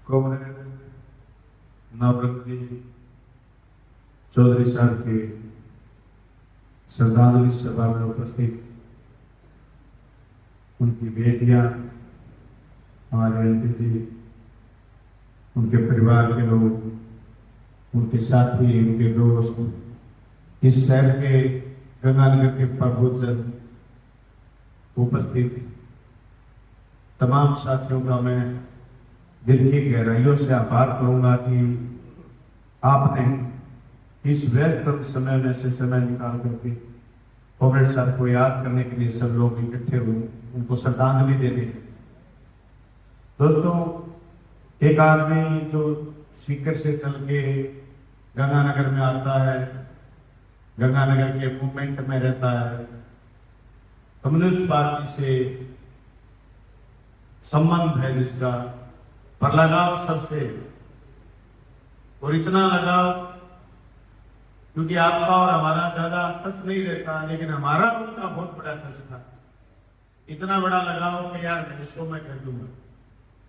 Comrade नवरत्न जी चौधरी साहब के श्रद्धांजलि सभा में उपस्थित उनकी बेटियां, हमारे एमपी जी, उनके परिवार के लोग, उनके साथी, उनके दोस्त, इस शहर के गंगानगर के प्रबुद्धजन, उपस्थित तमाम साथियों का मैं दिल की गहराइयों से आभार करूंगा कि आपने इस व्यस्त समय में से समय निकाल करके कॉमरेड साहब को याद करने के लिए सब लोग इकट्ठे हुए, उनको श्रद्धांजलि देने। दोस्तों, एक आदमी जो सीकर से चल के गंगानगर में आता है, गंगानगर के मूवमेंट में रहता है, कम्युनिस्ट पार्टी से संबंध है जिसका, पर लगाव सबसे, और इतना लगाव क्योंकि आपका और हमारा ज्यादा टच नहीं रहता, लेकिन हमारा उनका बहुत बड़ा टच था। इतना बड़ा लगाव कि यार इसको मैं कह दूंगा,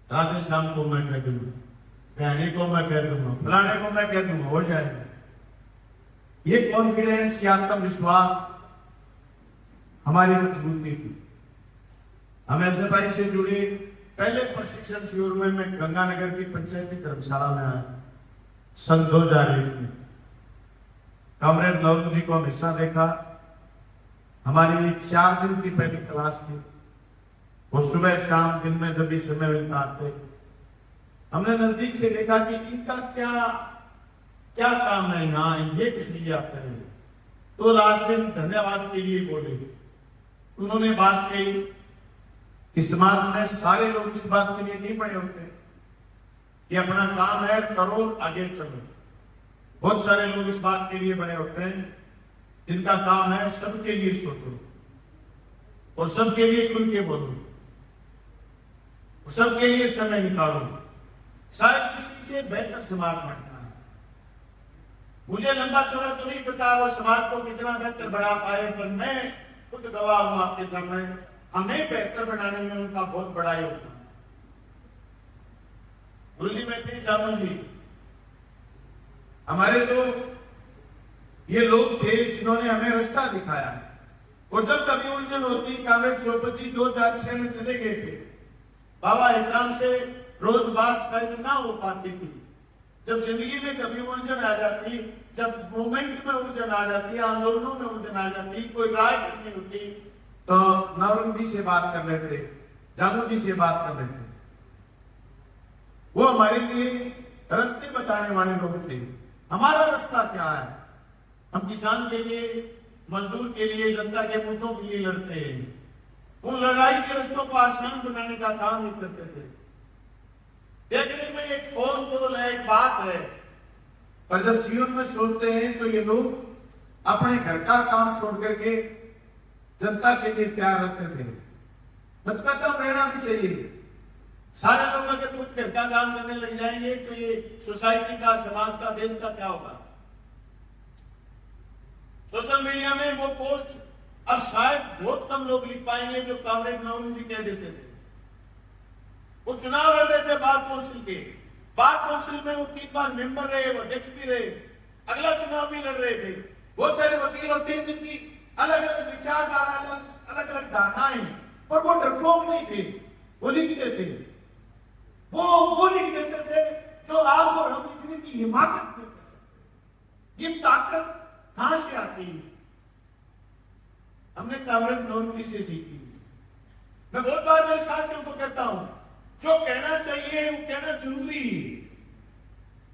राधे श्याम को मैं कह दूंगा, बहनी को मैं कह दूंगा, फलाने को मैं कह दूंगा, हो जाएगा। ये कॉन्फिडेंस, ये आत्मविश्वास हमारी मजबूती थी। हम एसएफआई से जुड़े पहले प्रशिक्षण शिविर में मैं गंगानगर की पंचायती धर्मशाला में आया सन 2001 में। कॉमरेड नवरत्न जी को हमेशा देखा। हमारी लिए 4 दिन की पहली क्लास थी, वो सुबह शाम दिन में जब भी समय मिलता आते, हमने नजदीक से देखा कि इनका क्या क्या काम है यहाँ, ये किस लिए आते हैं। तो लास्ट दिन धन्यवाद के लिए बोले, उन्होंने बात कही कि समाज में सारे लोग इस बात के लिए नहीं बने होते कि अपना काम है करो आगे चलो। बहुत सारे लोग इस बात के लिए बने होते हैं जिनका काम है सबके लिए सोचो और सबके लिए खुल के बोलो और सबके लिए समय निकालो, शायद किसी से बेहतर समाज बनता है। मुझे लंबा चौड़ा तो नहीं पता वो समाज को कितना बेहतर बना पाए, पर मैं खुद गवाह हूं आपके सामने, हमें बेहतर बनाने में उनका बहुत बड़ा योगदान। गुरु जी में थे जामल जी, हमारे तो ये लोग थे जिन्होंने हमें रास्ता दिखाया। और जब कभी उलझन होती, कांग्रेस सोपत जी 2006 में चले गए थे, बाबा इकराम से रोज बात शायद ना हो पाती थी। जब जिंदगी में कभी उलझन आ जाती, जब मूवमेंट में उलझन आ जाती, आंदोलनों में उलझन आ जाती, कोई राय करनी होती, तो नवरत्न जी से बात कर लेते, जामू जी से बात कर लेते। वो हमारे लिए रास्ते बताने वाले लोग थे। हमारा रास्ता क्या है? हम किसान के लिए, मजदूर के लिए, जनता के मुद्दों के लिए लड़ते हैं। उन लड़ाई के रास्तों को आसान बनाने का काम ही करते थे। देखने में एक फोन कॉल है, एक बात है, पर जब जीवन में सोचते हैं तो ये लोग अपने घर का काम छोड़ करके जनता के लिए तैयार रहते थे। बचपन का प्रेरणा भी चाहिए। सारे लोग अगर खुद घर का काम करने लग जाएंगे तो ये सोसाइटी का, समाज का, देश का क्या होगा? सोशल मीडिया में वो पोस्ट अब शायद बहुत कम लोग लिख पाएंगे जो कॉमरेड नवरत्न जी कह देते थे। वो चुनाव लड़ रहे थे बार काउंसिल के, बार काउंसिल में वो 3 बार मेंबर रहे, वो अध्यक्ष भी रहे, अगला चुनाव भी लड़ रहे थे। बहुत सारे वकील होते हैं जिनकी अलग अलग विचारधारा, अलग अलग धारणाएं, पर वो डरपोक नहीं थे, वो लिखते थे। वो लिख देते थे जो आप और हम लिखने की हिम्मत नहीं कर सकते। ये ताकत कहां से आती है? हमने कॉमरेड नवरत्न से सीखी। मैं बहुत बार मेरे साथियों को कहता हूं, जो कहना चाहिए वो कहना जरूरी है।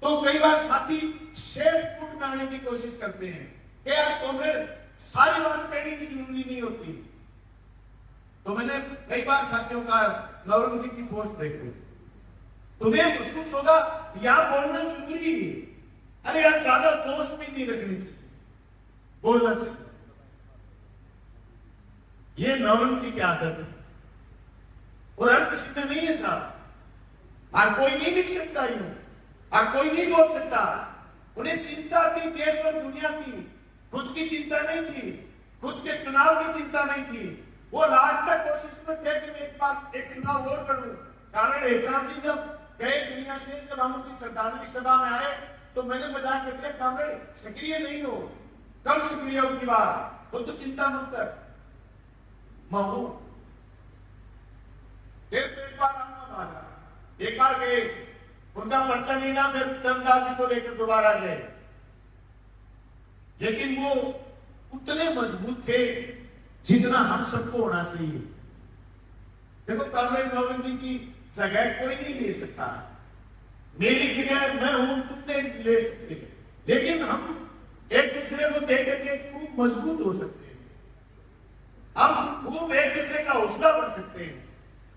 तो कई बार साथी शेफ फूड बनाने की कोशिश करते हैं कि यार कॉमरेड सारी बात कहने की जरूरी नहीं होती। तो मैंने कई बार साथियों का नवरत्न जी की पोस्ट देखी, तुम्हें महसूस होगा यहां बोलना जरूरी है। अरे यार ज्यादा दोस्त भी नहीं रखनी चाहिए, बोलना चाहिए। ये नवरत्न जी की आदत है और हर किसी में नहीं है साहब। हर कोई नहीं लिख सकता यूं, हर कोई नहीं बोल सकता। उन्हें चिंता थी देश और दुनिया की, खुद की चिंता नहीं थी, खुद के चुनाव की चिंता नहीं थी। वो लास्ट तक कोशिश में थे कि मैं एक बार एक चुनाव और करूं। कॉमरेड इकराम जी जब गए दुनिया से, जब हम उनकी श्रद्धांजलि सभा में आए तो मैंने मजाक कर दिया, कामरेड सक्रिय नहीं हो, कब सक्रिय हो की बात वो तो चिंता मत कर, मैं हूं। फिर एक बार आऊंगा बाजा, एक बार गए, उनका पर्चा नहीं ना, फिर धर्मदास जी को लेकर दोबारा गए, लेकिन वो उतने मजबूत थे जितना हम सबको होना चाहिए। देखो कामरेड नौरोजी जी की जगह कोई नहीं ले सकता, मेरी जगह मैं हूं, तुम नहीं ले सकते, लेकिन हम एक दूसरे को देख करके खूब मजबूत हो सकते हैं, हम खूब एक दूसरे का हौसला बढ़ सकते हैं,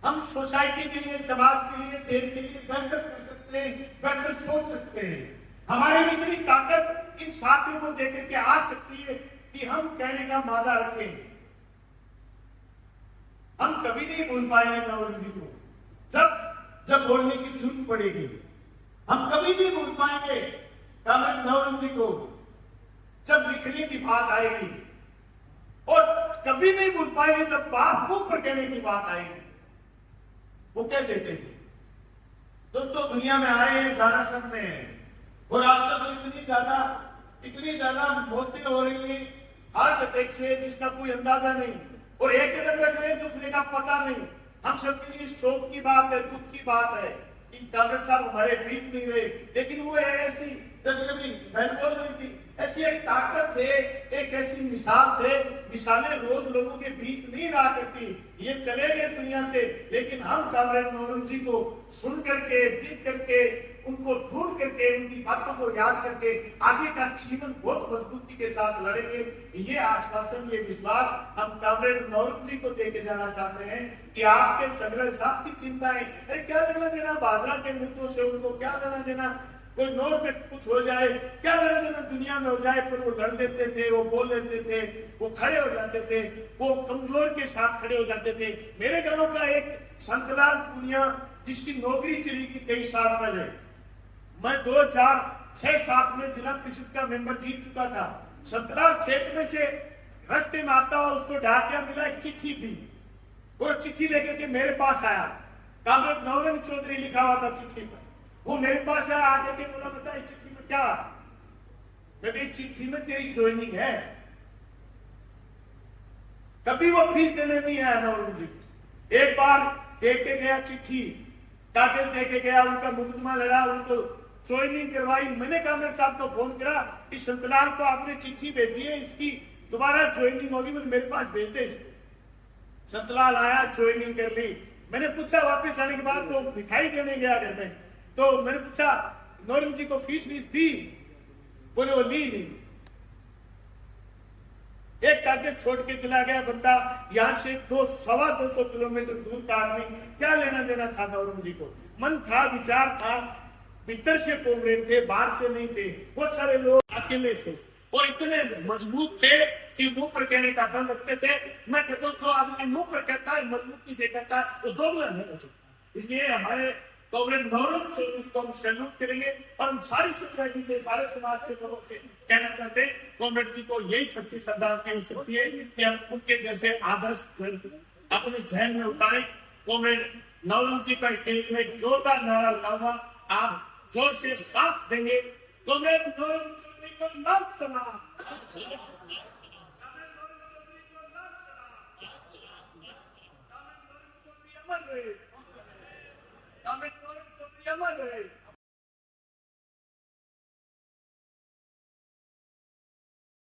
हम सोसाइटी के लिए, समाज के लिए, देश के लिए बेहतर कर सकते हैं, बेहतर सोच सकते हैं। हमारे में इतनी ताकत इन साथियों को देख करके आ सकती है कि हम कहने का वादा रखें। हम कभी नहीं भूल पाएंगे नौरोजी को, जब बोलने की जरूरत पड़ेगी, हम कभी नहीं भूल पाएंगे कामरेड नौरोजी को जब लिखने की बात आएगी, और कभी नहीं भूल पाएंगे जब बात मुंह पर कहने की बात आएगी। वो क्या देते थे दोस्तों, दुनिया में आए जाना सब में, और आजकल तो इतनी ज्यादा मौतें हो रही है हार्ट अटैक से जिसका कोई अंदाजा नहीं, और एक कदम रख रहे दूसरे का पता नहीं। हम सबके लिए शोक की बात है, दुख की बात है कि कामरेड साहब हमारे बीच नहीं रहे, लेकिन वो ऐसी बहन बोल रही थी, ऐसी एक ताकत थे, एक ऐसी मिसाल थे, मिसालें रोज लोगों के बीच नहीं रहा करती, ये चले गए दुनिया से, लेकिन हम कामरेड नौरोजी को सुन करके, देख करके, उनको ढूंढ करके, उनकी बातों को याद करके आगे का जीवन बहुत मजबूती के साथ लड़ेंगे। ये आश्वासन, ये विश्वास हम कामरेड नौरोजी को देके जाना चाहते हैं कि आपके संग्रह साहब की चिंताएं, अरे क्या लेना देना बादरा के मुद्दों से, उनको क्या लेना देना कोई नोट में कुछ हो जाए, क्या लेना देना दुनिया में हो जाए, पर वो लड़ लेते थे, वो बोल लेते थे, वो खड़े हो जाते थे, वो कमजोर के साथ खड़े हो जाते थे। मेरे गांव का एक संतलाल पुनिया जिसकी नौकरी चली गई 23 साल पहले, मैं 2006-7 में जिला परिषद का मेंबर जीत चुका था। संतलाल खेत में से रास्ते में आता हुआ उसको डाकिया मिला, एक चिट्ठी दी, वो चिट्ठी लेकर के मेरे पास आया, कामरेड नौरोजी चौधरी लिखा हुआ था चिट्ठी पर। वो मेरे पास आया, आके के बोला बता इस चिट्ठी में क्या, मैं इस चिट्ठी में तेरी ज्वाइनिंग है। कभी वो फीस देने नहीं आया नौरोजी, एक बार दे के गया चिट्ठी, कागज दे के गया, उनका मुकदमा लड़ा, उनको ज्वाइनिंग करवाई। मैंने कामरेड साहब को फोन करा, इस संतलाल को आपने चिट्ठी भेजी है, इसकी दोबारा ज्वाइनिंग होगी, मेरे पास भेज दे। संतलाल आया, ज्वाइनिंग कर ली। मैंने पूछा वापस आने के बाद, तो मिठाई देने गया घर में, तो मैंने पूछा नौरोजी को फीस दी, बोले वो ली नहीं। एक कागज छोड़ के चला गया बंदा, यहां से 200-250 किलोमीटर दूर का आदमी, क्या लेना देना था नौरोजी को। मन था, विचार था, भीतर से कॉमरेड थे, बाहर से नहीं थे। बहुत सारे लोग अकेले थे और इतने मजबूत थे कि मुंह पर कहने का दम रखते थे। मैं कहता हूँ जो आदमी मुंह पर कहता है, मजबूती से कहता है, वो दोगुना नहीं हो सकता। इसलिए हमारे कामरेड नौरोजी को हम सैल्यूट करेंगे, और हम सारी सोसाइटी के, सारे समाज के लोगों से कहना चाहते हैं, कामरेड जी को यही सच्ची श्रद्धांजलि हो सकती है कि हम उनके जैसे आदर्श अपने जहन में उतारे। कामरेड नौरोजी का एक जोरदार नारा लगाऊंगा, आप जोर से साथ देंगे। कामरेड नौरोजी को नाम सुना, अमर रहे, कामरेड नौरोजी अमर रहे।